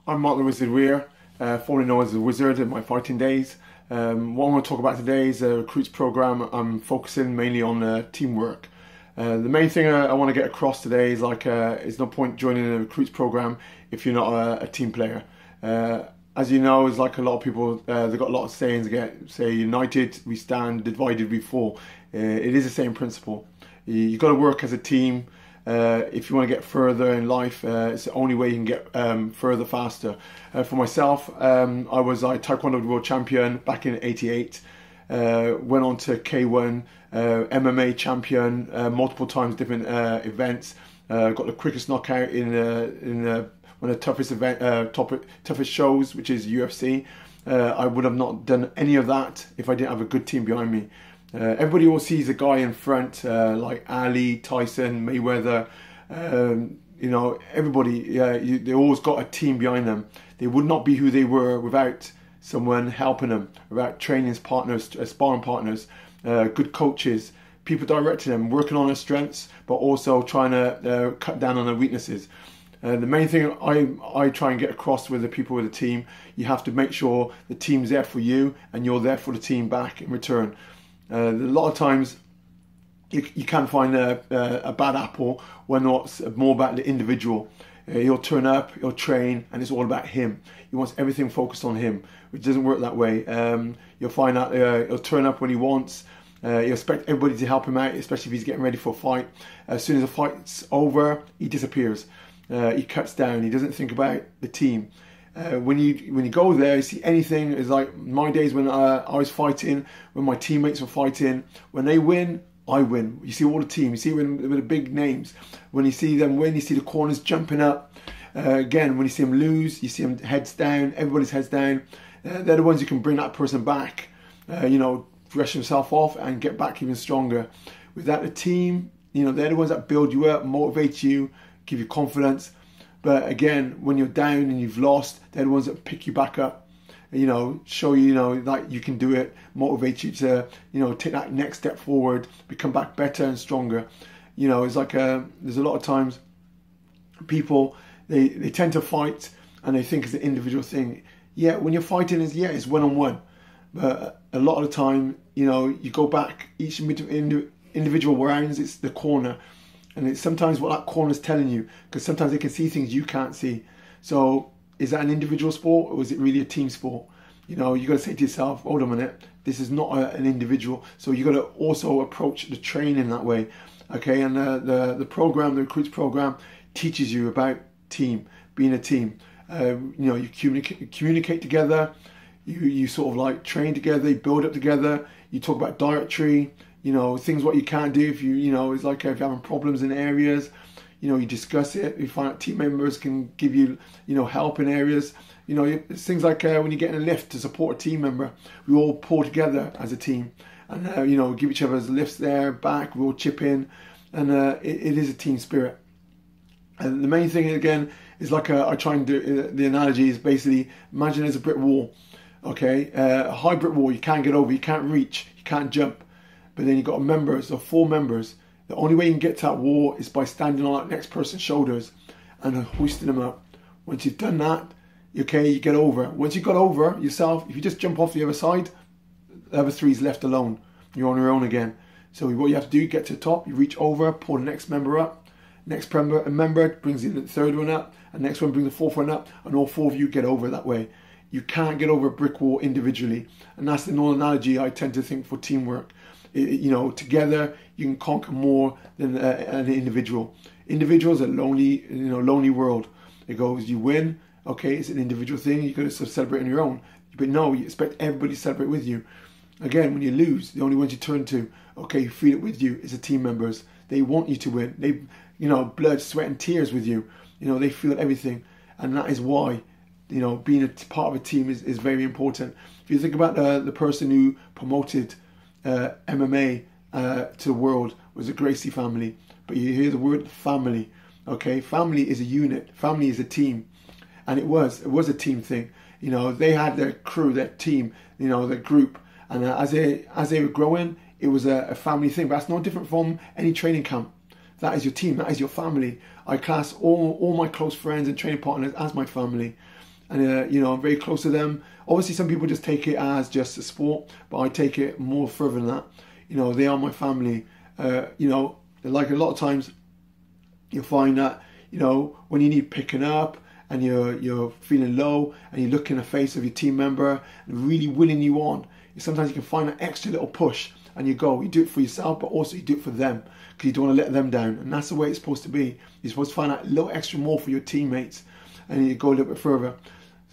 I'm Mark the Wizard Weir, formerly known as the Wizard in my fighting days. What I'm going to talk about today is a recruits program. I'm focusing mainly on teamwork. The main thing I want to get across today is there's no point joining a recruits program if you're not a team player. As you know, it's like a lot of people, they've got a lot of sayings, say united we stand, divided we fall. It is the same principle. You've got to work as a team. If you want to get further in life, it's the only way you can get further faster. For myself, I was a Taekwondo World Champion back in '88. Went on to K1, MMA champion, multiple times different events. Got the quickest knockout in one of the toughest shows, which is UFC. I would have not done any of that if I didn't have a good team behind me. Everybody always sees a guy in front, like Ali, Tyson, Mayweather. Everybody. They always got a team behind them. They would not be who they were without someone helping them, without training partners, sparring partners, good coaches, people directing them, working on their strengths, but also trying to cut down on their weaknesses. The main thing I try and get across with the people with the team, you have to make sure the team's there for you and you're there for the team back in return. A lot of times you can find a bad apple when it's more about the individual. He'll turn up, he'll train, and it's all about him. He wants everything focused on him, which doesn't work that way. You'll find out he'll turn up when he wants. He'll expect everybody to help him out, especially if he's getting ready for a fight. As soon as the fight's over, he disappears. He cuts down. He doesn't think about the team. When you go there, you see anything. It's like my days when I was fighting, when my teammates were fighting. When they win, I win. You see all the team. You see with the big names. When you see them win, you see the corners jumping up. Again, when you see them lose, you see them heads down. Everybody's heads down. They're the ones who can bring that person back. Brush himself off and get back even stronger. Without the team, they're the ones that build you up, motivate you, give you confidence. But again, when you're down and you've lost, they're the ones that pick you back up, show you, that you can do it, motivate you to, take that next step forward, become back better and stronger. It's like there's a lot of times people, they tend to fight and they think it's an individual thing. Yeah, when you're fighting, it's one-on-one. But a lot of the time, you go back, each individual rounds, it's the corner. And it's sometimes what that corner's telling you, because sometimes they can see things you can't see. So is that an individual sport or is it really a team sport? You got to say to yourself, hold on a minute, this is not an individual. So you got to also approach the training that way. Okay, and the recruits program teaches you about team, being a team. You communicate together, you sort of like train together, you build up together, you talk about dietary, things what you can't do if it's like if you're having problems in areas, you discuss it. You find out team members can give you, help in areas. It's things like when you get in a lift to support a team member, we all pull together as a team and, give each other's lifts there, back, we all chip in, and it is a team spirit. And the main thing, again, is like I try and do, the analogy is basically, imagine there's a brick wall, okay? A high brick wall, you can't get over, you can't reach, you can't jump. But then you've got members, or 4 members. The only way you can get to that wall is by standing on that next person's shoulders and hoisting them up. Once you've done that, okay, you get over. Once you've got over yourself, if you just jump off the other side, the other 3 is left alone. You're on your own again. So what you have to do, get to the top, you reach over, pull the next member up. Next member brings in the 3rd one up, and next one brings the 4th one up, and all 4 of you get over that way. You can't get over a brick wall individually. And that's the normal analogy I tend to think for teamwork. Together you can conquer more than an individual. Individuals are lonely world. It goes, you win, okay, it's an individual thing, you got to celebrate on your own. But no, you expect everybody to celebrate with you. Again, when you lose, the only ones you turn to, okay, you feel it with you, is the team members. They want you to win. They, blood, sweat and tears with you. They feel everything. And that is why, being a part of a team is very important. If you think about the person who promoted MMA to the world, was the Gracie family. But you hear the word family, okay? Family is a unit. Family is a team, and it was a team thing. They had their crew, their team, their group, and as they were growing, it was a family thing. But that's no different from any training camp. That is your team. That is your family. I class all my close friends and training partners as my family. and you know, I'm very close to them. Obviously, some people just take it as just a sport, but I take it more further than that. You know, they are my family. You know, like a lot of times, you'll find that, you know, when you need picking up and you're feeling low and you look in the face of your team member and really willing you on, sometimes you can find that extra little push and you do it for yourself, but also you do it for them because you don't want to let them down. And that's the way it's supposed to be. You're supposed to find out a little extra more for your teammates and you go a little bit further.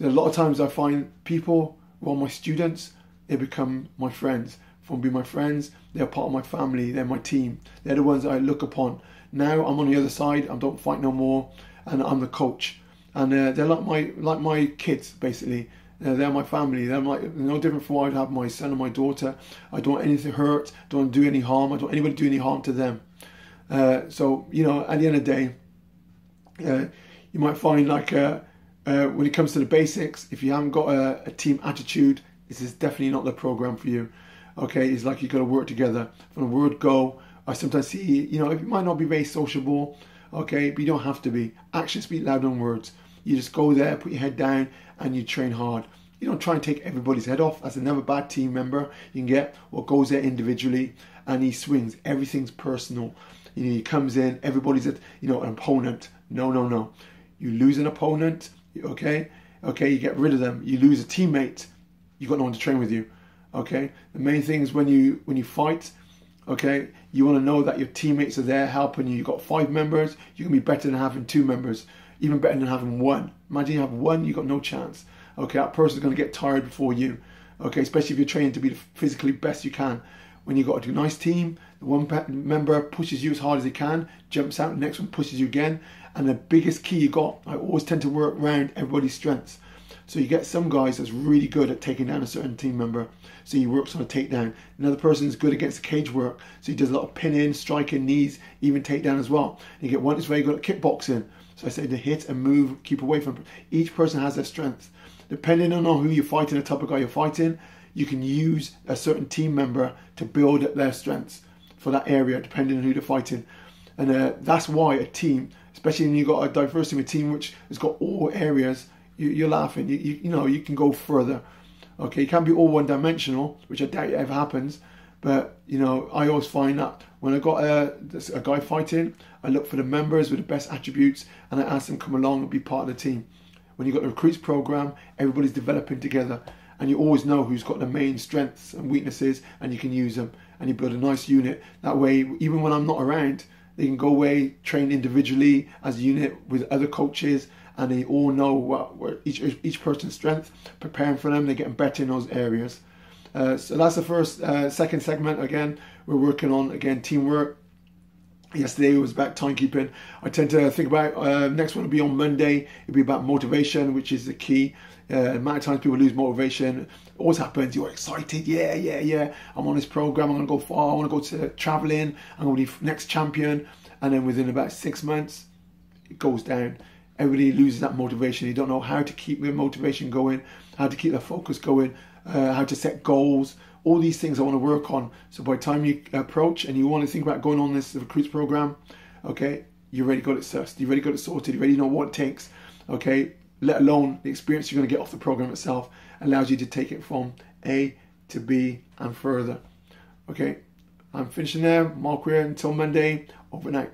A lot of times I find people who are my students, they become my friends. From being my friends, they're part of my family, they're my team. They're the ones I look upon. Now I'm on the other side, I don't fight no more, and I'm the coach. And they're like my kids, basically. They're my family. They're like no different from what I'd have my son and my daughter. I don't want anything hurt, don't want to do any harm, I don't want anybody to do any harm to them. So, you know, at the end of the day, you might find like when it comes to the basics, if you haven't got a team attitude, this is definitely not the program for you. Okay, it's like you got to work together. From the word go, I sometimes see, you know, it might not be very sociable, okay, but you don't have to be. Actions speak louder than words. You just go there, put your head down, and you train hard. You don't try and take everybody's head off. That's another bad team member you can get. What goes there individually, and he swings. Everything's personal. You know, he comes in, everybody's an opponent. No. You lose an opponent, okay, you get rid of them. You lose a teammate, you got no one to train with you. Okay, the main thing is when you fight, okay, you want to know that your teammates are there helping you. You've got 5 members, you can be better than having 2 members, even better than having 1. Imagine you have 1, you got no chance. Okay, that person's going to get tired before you. Okay, especially if you're training to be the physically best you can. When you've got a nice team, the one member pushes you as hard as he can, jumps out, the next one pushes you again. And the biggest key you got, I always tend to work around everybody's strengths. So you get some guys that's really good at taking down a certain team member, so he works on a takedown. Another person is good against the cage work, so he does a lot of pinning, striking, knees, even takedown as well. And you get one that's very good at kickboxing, so I say to hit and move, keep away from. Each person has their strengths. Depending on who you're fighting, the type of guy you're fighting, you can use a certain team member to build up their strengths for that area, depending on who they're fighting. And that's why a team, especially when you've got a diversity of a team which has got all areas, you're laughing. You know, you can go further. Okay, you can't be all one-dimensional, which I doubt it ever happens. But, you know, I always find that when I got a guy fighting, I look for the members with the best attributes and I ask them to come along and be part of the team. When you've got the recruits program, everybody's developing together. And you always know who's got the main strengths and weaknesses and you can use them. And you build a nice unit. That way, even when I'm not around, they can go away, train individually as a unit with other coaches, and they all know what each person's strength, preparing for them, they're getting better in those areas. So that's the second segment. Again, we're working on, again, teamwork. Yesterday was about timekeeping. I tend to think about, next one will be on Monday. It'll be about motivation, which is the key. The amount of times people lose motivation, it always happens. You're excited, yeah. I'm on this program, I'm going to go far, I want to go to traveling, I'm going to be next champion. And then within about 6 months, it goes down. Everybody loses that motivation. You don't know how to keep their motivation going, how to keep their focus going, how to set goals. All these things I want to work on. So by the time you approach and you want to think about going on this recruits program, okay, you already got it sussed, you already got it sorted, you already know what it takes, okay? Let alone the experience you're going to get off the program itself allows you to take it from A to B and further. Okay, I'm finishing there. Mark Weir, until Monday, over and out.